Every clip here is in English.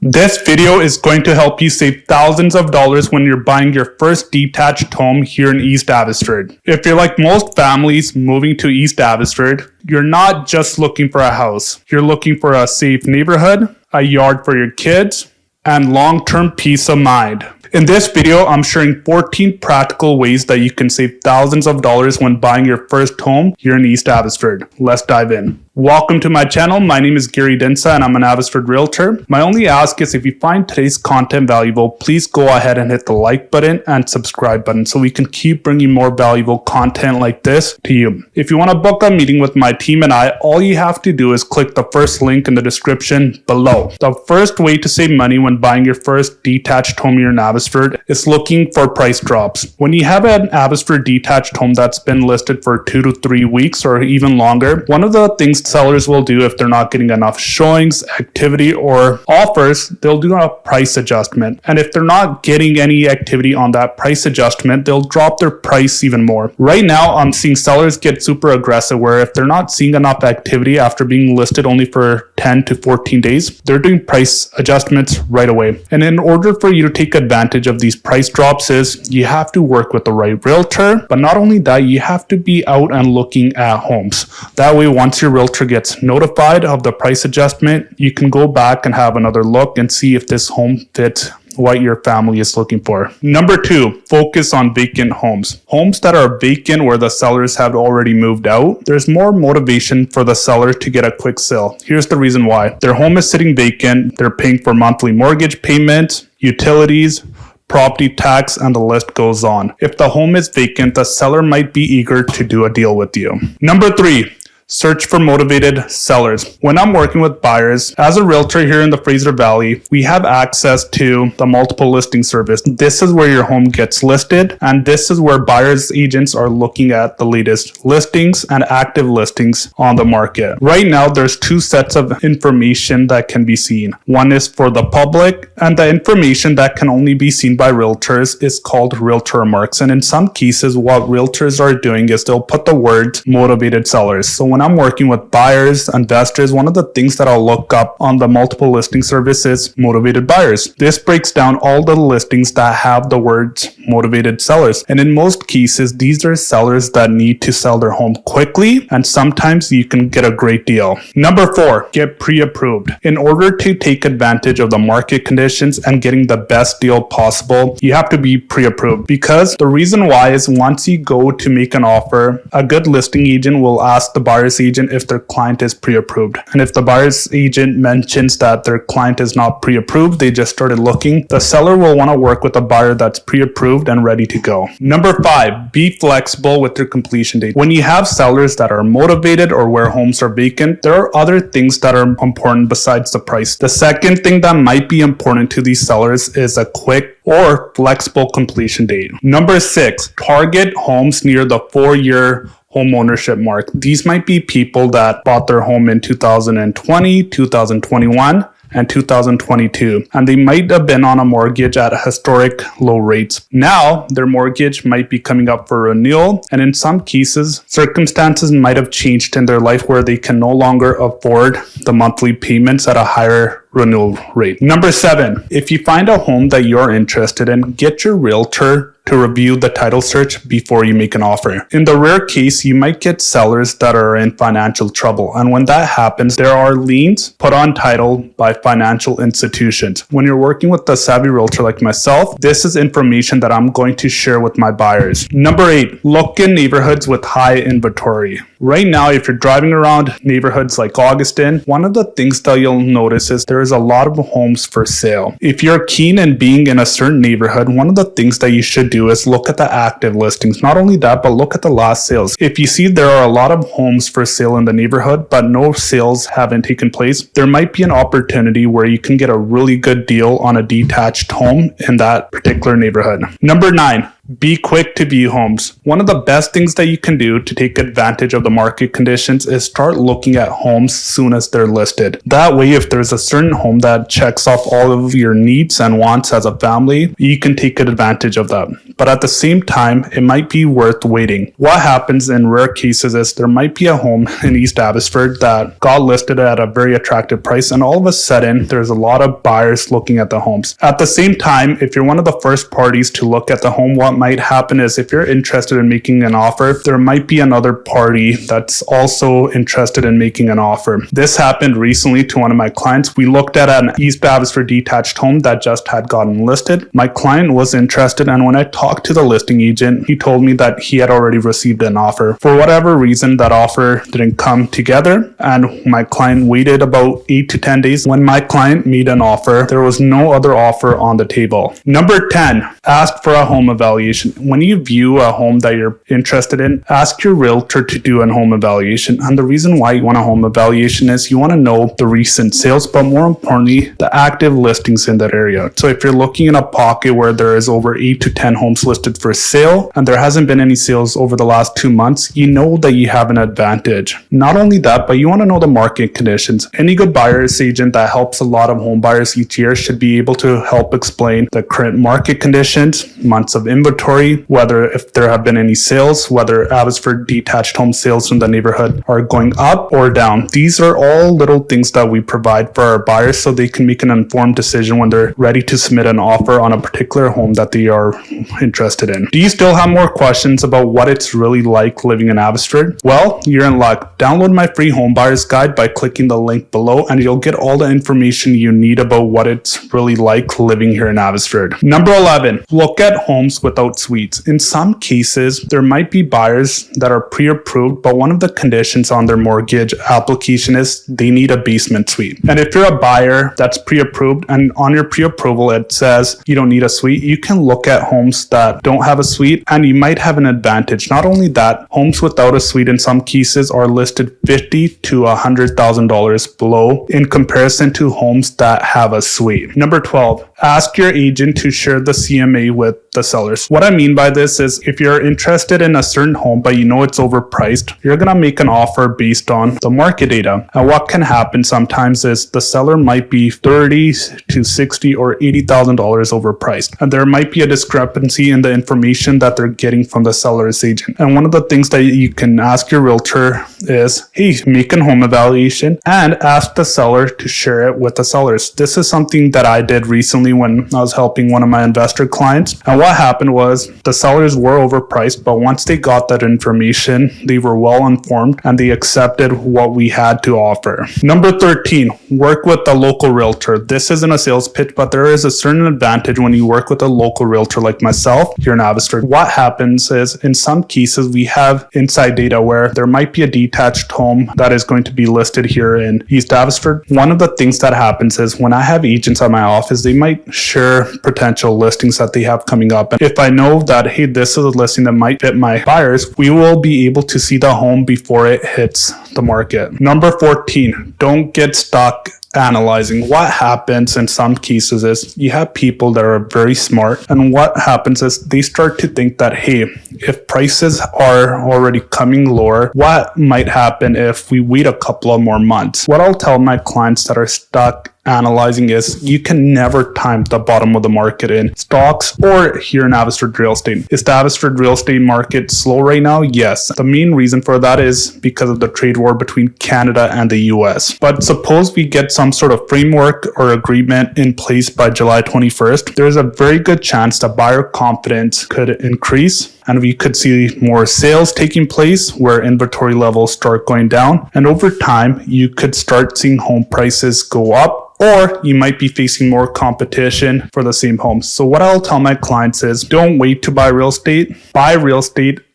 This video is going to help you save thousands of dollars when you're buying your first detached home here in East Abbotsford. If you're like most families moving to East Abbotsford, you're not just looking for a house. You're looking for a safe neighborhood, a yard for your kids, and long-term peace of mind. In this video, I'm sharing 14 practical ways that you can save thousands of dollars when buying your first home here in East Abbotsford. Let's dive in. Welcome to my channel. My name is Gary Dhindsa and I'm an Abbotsford realtor. My only ask is if you find today's content valuable, please go ahead and hit the like button and subscribe button so we can keep bringing more valuable content like this to you. If you want to book a meeting with my team and I, all you have to do is click the first link in the description below. The first way to save money when buying your first detached home here in Abbotsford is looking for price drops. When you have an Abbotsford detached home that's been listed for 2 to 3 weeks or even longer, one of the things sellers will do if they're not getting enough showings, activity, or offers, they'll do a price adjustment. And if they're not getting any activity on that price adjustment, they'll drop their price even more. Right now, I'm seeing sellers get super aggressive where if they're not seeing enough activity after being listed only for 10 to 14 days, they're doing price adjustments right away. And in order for you to take advantage of these price drops is you have to work with the right realtor, but not only that, you have to be out and looking at homes. That way, once your realtor gets notified of the price adjustment, you can go back and have another look and see if this home fits what your family is looking for. Number 2, focus on vacant homes. Homes that are vacant where the sellers have already moved out, there's more motivation for the seller to get a quick sale. Here's the reason why. Their home is sitting vacant, they're paying for monthly mortgage payments, utilities, property tax, and the list goes on. If the home is vacant, the seller might be eager to do a deal with you. Number 3, search for motivated sellers. When I'm working with buyers, as a realtor here in the Fraser Valley, we have access to the multiple listing service. This is where your home gets listed, and this is where buyers agents are looking at the latest listings and active listings on the market. Right now, there's 2 sets of information that can be seen. One is for the public, and the information that can only be seen by realtors is called realtor remarks. And in some cases, what realtors are doing is they'll put the word motivated sellers. So when I'm working with buyers, investors, one of the things that I'll look up on the multiple listing service is motivated buyers. This breaks down all the listings that have the words motivated sellers. And in most cases, these are sellers that need to sell their home quickly, and sometimes you can get a great deal. Number 4, get pre-approved. In order to take advantage of the market conditions and getting the best deal possible, you have to be pre-approved, because the reason why is once you go to make an offer, a good listing agent will ask the buyer's agent if their client is pre-approved. And if the buyer's agent mentions that their client is not pre-approved, they just started looking, the seller will want to work with a buyer that's pre-approved and ready to go. Number 5, be flexible with your completion date. When you have sellers that are motivated or where homes are vacant, there are other things that are important besides the price. The second thing that might be important to these sellers is a quick or flexible completion date. Number 6, target homes near the 4-year home ownership mark. These might be people that bought their home in 2020, 2021, and 2022, and they might have been on a mortgage at historic low rates. Now, their mortgage might be coming up for renewal, and in some cases, circumstances might have changed in their life where they can no longer afford the monthly payments at a higher renewal rate. Number 7, if you find a home that you're interested in, get your realtor to review the title search before you make an offer. In the rare case, you might get sellers that are in financial trouble. And when that happens, there are liens put on title by financial institutions. When you're working with a savvy realtor like myself, this is information that I'm going to share with my buyers. Number 8, look in neighborhoods with high inventory. Right now, if you're driving around neighborhoods like Augustin, one of the things that you'll notice is there is a lot of homes for sale. If you're keen in being in a certain neighborhood, one of the things that you should do is look at the active listings. Not only that, but look at the last sales. If you see there are a lot of homes for sale in the neighborhood, but no sales haven't taken place, there might be an opportunity where you can get a really good deal on a detached home in that particular neighborhood. Number 9, Be quick to view homes. One of the best things that you can do to take advantage of the market conditions is start looking at homes soon as they're listed. That way, if there's a certain home that checks off all of your needs and wants as a family, you can take advantage of that. But at the same time, it might be worth waiting. What happens in rare cases is there might be a home in East Abbotsford that got listed at a very attractive price, and all of a sudden, there's a lot of buyers looking at the homes. At the same time, if you're one of the first parties to look at the home, what might happen is if you're interested in making an offer, there might be another party that's also interested in making an offer. This happened recently to one of my clients. We looked at an East Abbotsford detached home that just had gotten listed. My client was interested, and when I talked to the listing agent, he told me that he had already received an offer. For whatever reason, that offer didn't come together, and my client waited about 8 to 10 days. When my client made an offer, there was no other offer on the table. Number 10, ask for a home evaluation. When you view a home that you're interested in, ask your realtor to do a home evaluation. And the reason why you want a home evaluation is you want to know the recent sales, but more importantly, the active listings in that area. So if you're looking in a pocket where there is over 8 to 10 homes listed for sale and there hasn't been any sales over the last 2 months, you know that you have an advantage. Not only that, but you want to know the market conditions. Any good buyer's agent that helps a lot of home buyers each year should be able to help explain the current market conditions, months of inventory, whether if there have been any sales, whether Abbotsford detached home sales in the neighborhood are going up or down. These are all little things that we provide for our buyers so they can make an informed decision when they're ready to submit an offer on a particular home that they are interested in. Do you still have more questions about what it's really like living in Abbotsford? Well, you're in luck. Download my free home buyer's guide by clicking the link below, and you'll get all the information you need about what it's really like living here in Abbotsford. Number 11, look at homes without suites. In some cases, there might be buyers that are pre-approved, but one of the conditions on their mortgage application is they need a basement suite. And if you're a buyer that's pre-approved and on your pre-approval it says you don't need a suite, you can look at homes that don't have a suite and you might have an advantage. Not only that, homes without a suite in some cases are listed $50,000 to $100,000 below in comparison to homes that have a suite. Number 12, ask your agent to share the CMA with the sellers. What I mean by this is if you're interested in a certain home but you know it's overpriced, you're going to make an offer based on the market data. And what can happen sometimes is the seller might be $30,000 to $60,000 or $80,000 overpriced. And there might be a discrepancy in the information that they're getting from the seller's agent. And one of the things that you can ask your realtor is, hey, make a home evaluation and ask the seller to share it with the sellers. This is something that I did recently when I was helping one of my investor clients. And what happened was the sellers were overpriced, but once they got that information, they were well informed and they accepted what we had to offer. Number 13, work with the local realtor. This isn't a sales pitch, but there is a certain advantage when you work with a local realtor like myself here in Abbotsford. What happens is in some cases, we have inside data where there might be a detached home that is going to be listed here in East Abbotsford. One of the things that happens is when I have agents at my office, they might share potential listings that they have coming up. And if I know that, hey, this is a listing that might fit my buyers, we will be able to see the home before it hits the market. Number 14, don't get stuck analyzing. What happens in some cases is you have people that are very smart, and what happens is they start to think that, hey, if prices are already coming lower, what might happen if we wait a couple of more months? What I'll tell my clients that are stuck analyzing is you can never time the bottom of the market in stocks or here in Abbotsford real estate. Is the Abbotsford real estate market slow right now? Yes. The main reason for that is because of the trade war between Canada and the US. But suppose we get some sort of framework or agreement in place by July 21st, there's a very good chance that buyer confidence could increase and we could see more sales taking place where inventory levels start going down. And over time, you could start seeing home prices go up, or you might be facing more competition for the same homes. So what I'll tell my clients is don't wait to buy real estate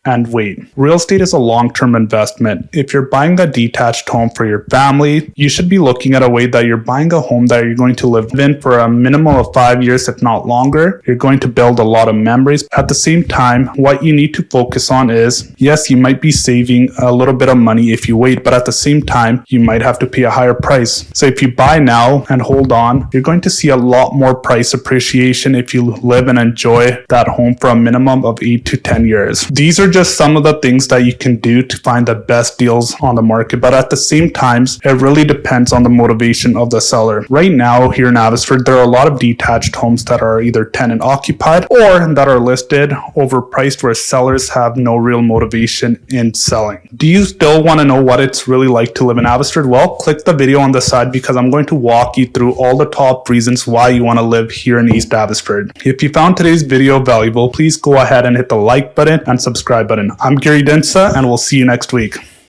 and wait. Real estate is a long-term investment. If you're buying a detached home for your family, you should be looking at a way that you're buying a home that you're going to live in for a minimum of 5 years, if not longer. You're going to build a lot of memories. At the same time, what you need to focus on is, yes, you might be saving a little bit of money if you wait, but at the same time, you might have to pay a higher price. So if you buy now and hold on, you're going to see a lot more price appreciation if you live and enjoy that home for a minimum of 8 to 10 years. These are just some of the things that you can do to find the best deals on the market, but at the same time, it really depends on the motivation of the seller. Right now, here in Abbotsford, there are a lot of detached homes that are either tenant occupied or that are listed overpriced, where sellers have no real motivation in selling. Do you still want to know what it's really like to live in Abbotsford? Well, click the video on the side because I'm going to walk you through all the top reasons why you want to live here in East Abbotsford. If you found today's video valuable, please go ahead and hit the like button and subscribe button. I'm Dhindsa, and we'll see you next week.